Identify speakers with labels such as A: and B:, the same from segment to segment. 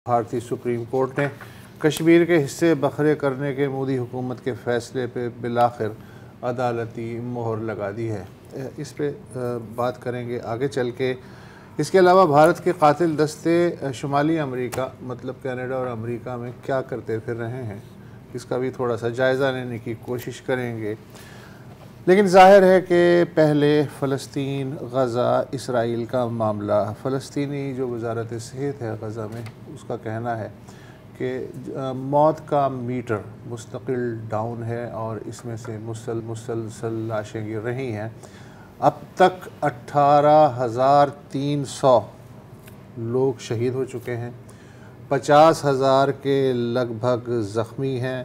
A: भारतीय supreme court ने कश्मीर के हिस्से बखरे करने के मोदी हुकूमत के फ़ैसले पे बिलाखिर अदालती मोहर लगा दी है। इस पे बात करेंगे आगे चल के। इसके अलावा भारत के कातिल दस्ते शुमाली अमेरिका मतलब कनाडा और अमेरिका में क्या करते फिर रहे हैं, इसका भी थोड़ा सा जायज़ा लेने की कोशिश करेंगे। लेकिन ज़ाहिर है कि पहले फ़लस्तीन, गज़ा, इसराइल का मामला। फ़लस्तीनी जो वज़ारत सेहत है गज़ा में, उसका कहना है कि मौत का मीटर मुस्तकिल डाउन है और इसमें से मुसलसल लाशें गिर रही हैं। अब तक 18,300 लोग शहीद हो चुके हैं, 50,000 के लगभग ज़ख्मी हैं।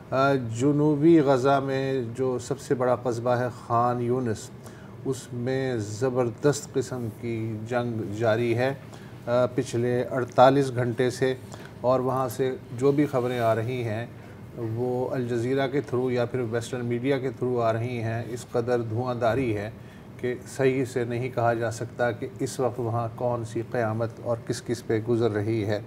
A: जुनूबी गज़ा में जो सबसे बड़ा कस्बा है खान यूनिस, उसमें ज़बरदस्त किस्म की जंग जारी है पिछले 48 घंटे से, और वहाँ से जो भी ख़बरें आ रही हैं वो अल जज़ीरा के थ्रू या फिर वेस्टर्न मीडिया के थ्रू आ रही हैं। इस कदर धुआंधारी है कि सही से नहीं कहा जा सकता कि इस वक्त वहाँ कौन सी क़यामत और किस किस पे गुज़र रही है।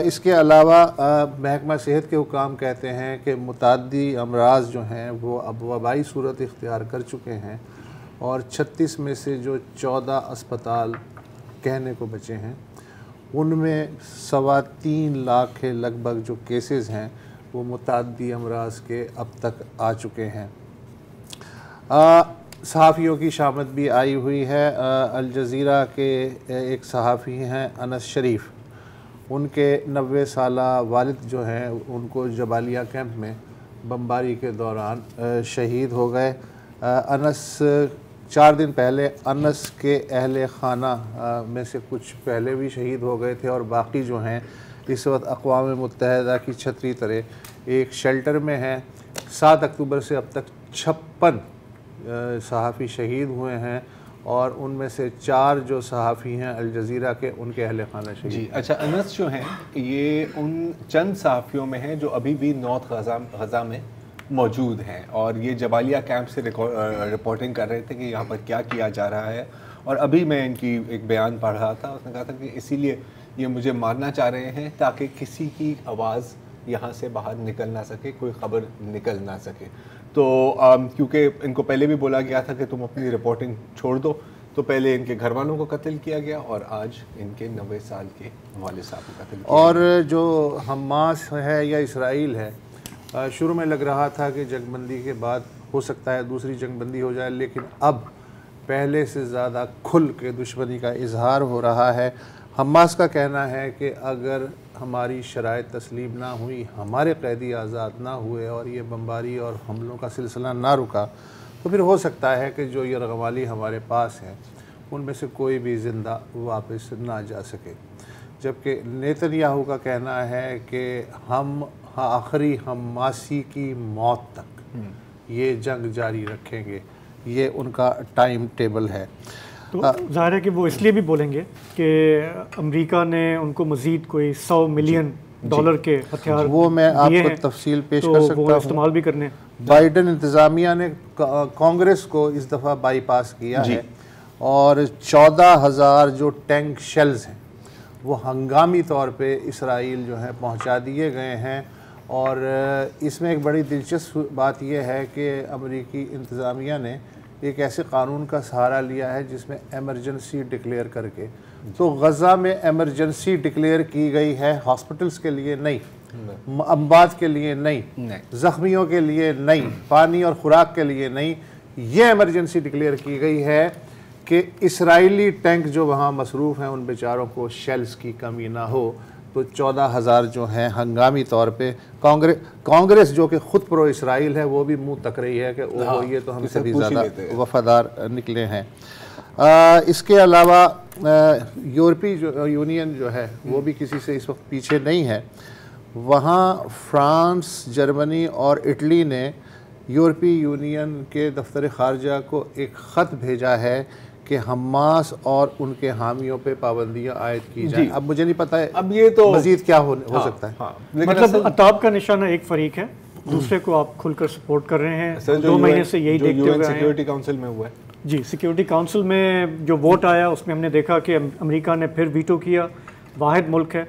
A: इसके अलावा महकमा सेहत के हुकाम कहते हैं कि मुताद्दी अमराज जो हैं वो अब वबाई सूरत इख्तियार कर चुके हैं और 36 में से जो 14 अस्पताल कहने को बचे हैं उनमें 3.25 लाख के लगभग जो केसेस हैं वो मुताद्दी अमराज के अब तक आ चुके हैं। सहाफ़ियों की शामत भी आई हुई है। अल जज़ीरा के एक सहाफ़ी हैं अनस शरीफ, उनके 90 साला वालिद जो हैं उनको जबालिया कैंप में बमबारी के दौरान शहीद हो गए। अनस 4 दिन पहले अनस के अहले खाना में से कुछ पहले भी शहीद हो गए थे और बाकी जो हैं इस वक्त अक़वाम मुत्तहिदा की छतरी तले एक शेल्टर में हैं। 7 अक्टूबर से अब तक 56 सहाफ़ी शहीद हुए हैं और उनमें से 4 जो सहाफ़ी हैं अल जज़ीरा के, उनके अहले खाना शहीद।
B: जी अच्छा, अनस जो हैं ये उन चंद सहाफ़ियों में हैं जो अभी भी नॉर्थ गज़ा में मौजूद हैं और ये जबालिया कैंप से रिपोर्टिंग कर रहे थे कि यहाँ पर क्या किया जा रहा है। और अभी मैं इनकी एक बयान पढ़ रहा था, उसने कहा था कि इसीलिए ये मुझे मारना चाह रहे हैं ताकि किसी की आवाज़ यहाँ से बाहर निकल ना सके, कोई ख़बर निकल ना सके। तो क्योंकि इनको पहले भी बोला गया था कि तुम अपनी रिपोर्टिंग छोड़ दो, तो पहले इनके घर वालों को कत्ल किया गया और आज इनके 90 साल के वालिद साहब को कत्ल किया
A: और जो हमास है या इसराइल है, शुरू में लग रहा था कि जंगबंदी के बाद हो सकता है दूसरी जंगबंदी हो जाए, लेकिन अब पहले से ज़्यादा खुल के दुश्मनी का इजहार हो रहा है। हमास का कहना है कि अगर हमारी शराइत तस्लीम ना हुई, हमारे कैदी आज़ाद ना हुए और ये बमबारी और हमलों का सिलसिला ना रुका, तो फिर हो सकता है कि जो यरग़माली हमारे पास है उनमें से कोई भी ज़िंदा वापस ना जा सके। जबकि नेतन्याहू का कहना है कि हम आखिरी हमासी की मौत तक ये जंग जारी रखेंगे, ये उनका टाइम टेबल है।
C: तो ज़ाहिर है कि वो इसलिए भी बोलेंगे कि अमेरिका ने उनको मज़ीद कोई $100 मिलियन के हथियार
A: वो मैं आपको तफसील पेश कर सकता हूँ,
C: इस्तेमाल भी करने।
A: बाइडन इंतज़ामिया ने कांग्रेस को इस दफ़ा बाईपास किया है और 14,000 जो टैंक शेल्स हैं वो हंगामी तौर पे इसराइल जो है पहुंचा दिए गए हैं। और इसमें एक बड़ी दिलचस्प बात यह है कि अमेरिकी इंतज़ामिया ने एक ऐसे कानून का सहारा लिया है जिसमें एमरजेंसी डिक्लेयर करके, तो गज़ा में एमरजेंसी डिक्लेयर की गई है, हॉस्पिटल्स के लिए नहीं, अम्बाद के लिए नहीं, ज़ख्मियों के लिए नहीं, पानी और खुराक के लिए नहीं, ये एमरजेंसी डिक्लेयर की गई है कि इसराइली टैंक जो वहाँ मसरूफ़ हैं उन बेचारों को शेल्स की कमी ना हो। तो 14,000 जो हैं हंगामी तौर पे कांग्रेस जो कि ख़ुद प्रो इसराइल है वो भी मुंह तक रही है कि ओहो ये तो हमसे भी ज़्यादा वफ़ादार निकले हैं। इसके अलावा यूरोपीय यूनियन जो है वो भी किसी से इस वक्त पीछे नहीं है। वहाँ फ्रांस, जर्मनी और इटली ने यूरोपीय यूनियन के दफ्तर ख़ारजा को एक ख़त भेजा है कि हमास और उनके हामियों पे पाबंदियां आयद की जाए। अब मुझे नहीं पता है अब ये तो मजीद क्या हो सकता है।
C: मतलब अताब का निशाना एक फरीक है, दूसरे को आप खुलकर सपोर्ट कर रहे हैं। 2 महीने से यही देखते हुए
B: सिक्योरिटी काउंसिल में हुआ है
C: जी, सिक्योरिटी काउंसिल में जो वोट आया उसमें हमने देखा कि अमेरिका ने फिर वीटो किया। वाहिद मुल्क है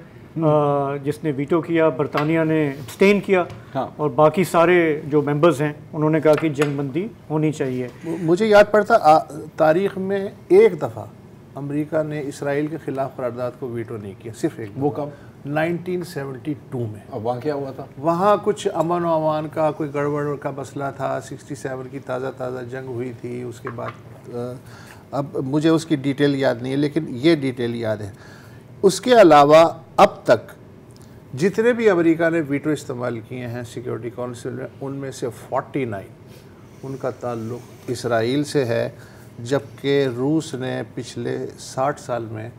C: जिसने वीटो किया, बरतानिया ने एब्सटेन किया।
B: हाँ।
C: और बाकी सारे जो मेंबर्स हैं उन्होंने कहा कि जंगबंदी होनी चाहिए।
A: मुझे याद पड़ता तारीख में एक दफ़ा अमेरिका ने इसराइल के खिलाफ करारदाद को वीटो नहीं किया, सिर्फ एक।
B: वो कब?
A: 1972 में।
B: अब वहाँ क्या हुआ था?
A: वहाँ कुछ अमन व अमान का कोई गड़बड़ का मसला था। 67 की ताज़ा जंग हुई थी, उसके बाद अब मुझे उसकी डिटेल याद नहीं है, लेकिन ये डिटेल याद है। उसके अलावा अब तक जितने भी अमेरिका ने वीटो इस्तेमाल किए हैं सिक्योरिटी काउंसिल में, उनमें से 49 उनका ताल्लुक़ इसराइल से है, जबकि रूस ने पिछले 60 साल में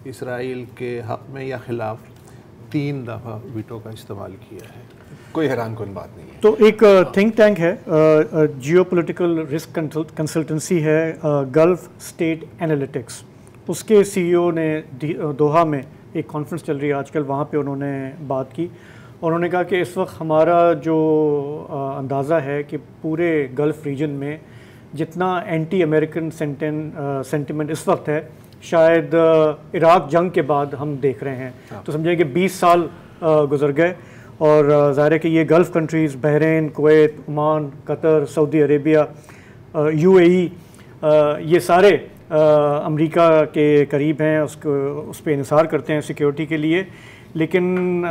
A: इसराइल के हक़ में या ख़िलाफ़ 3 दफ़ा वीटो का इस्तेमाल किया है।
B: कोई हैरानकुन बात नहीं है।
C: तो एक थिंक टैंक है, जियोपॉलिटिकल रिस्क कंसल्टेंसी है, गल्फ स्टेट एनालिटिक्स। उसके सीईओ ने दोहा में एक कॉन्फ्रेंस चल रही है आजकल, वहाँ पे उन्होंने बात की। उन्होंने कहा कि इस वक्त हमारा जो अंदाज़ा है कि पूरे गल्फ़ रीजन में जितना एंटी अमेरिकन सेंटिमेंट इस वक्त है, शायद इराक जंग के बाद हम देख रहे हैं। तो समझिए कि 20 साल गुजर गए, और ज़ाहिर है कि ये gulf countries Bahrain, Kuwait, Oman, Qatar, Saudi Arabia, UAE, ये सारे अमेरिका के करीब हैं, उस पर इंसार करते हैं सिक्योरिटी के लिए। लेकिन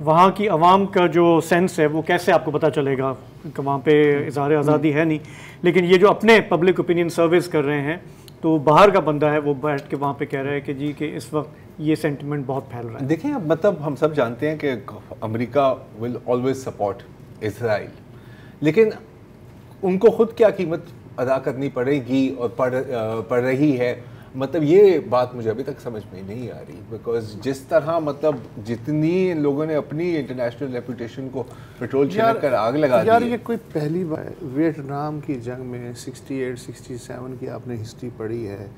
C: वहाँ की आवाम का जो सेंस है वो कैसे आपको पता चलेगा कि वहाँ पे इज़हार आज़ादी है नहीं। लेकिन ये जो अपने पब्लिक ओपिनियन सर्विस कर रहे हैं, तो बाहर का बंदा है वो बैठ के वहाँ पे कह रहा है कि जी कि इस वक्त ये सेंटिमेंट बहुत फैल रहा है।
B: देखिए, मतलब हम सब जानते हैं कि America will always support Israel, लेकिन उनको खुद क्या कीमत अदा करनी पड़ेगी और पड़ रही है, मतलब ये बात मुझे अभी तक समझ में नहीं आ रही। बिकॉज जिस तरह मतलब जितनी लोगों ने अपनी इंटरनेशनल रेपुटेशन को पेट्रोल छिड़क कर आग लगा दी
A: यार,
B: है।
A: ये कोई पहली बार वियतनाम की जंग में 68-67 की आपने हिस्ट्री पढ़ी है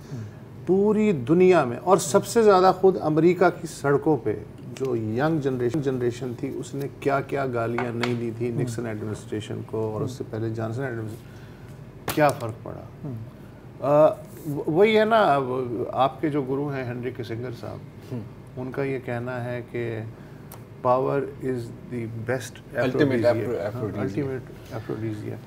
A: पूरी दुनिया में, और सबसे ज़्यादा खुद अमेरिका की सड़कों पे जो यंग जनरेशन थी उसने क्या क्या गालियाँ नहीं दी थी निक्सन एडमिनिस्ट्रेशन को, और उससे पहले जॉनसन एडमिनिस्ट्रेशन। क्या फ़र्क पड़ा? वही है ना, आपके जो गुरु हैं हेनरी किसिंगर साहब, उनका ये कहना है कि power is the best
B: ultimate
A: एफ्रोडीजिया।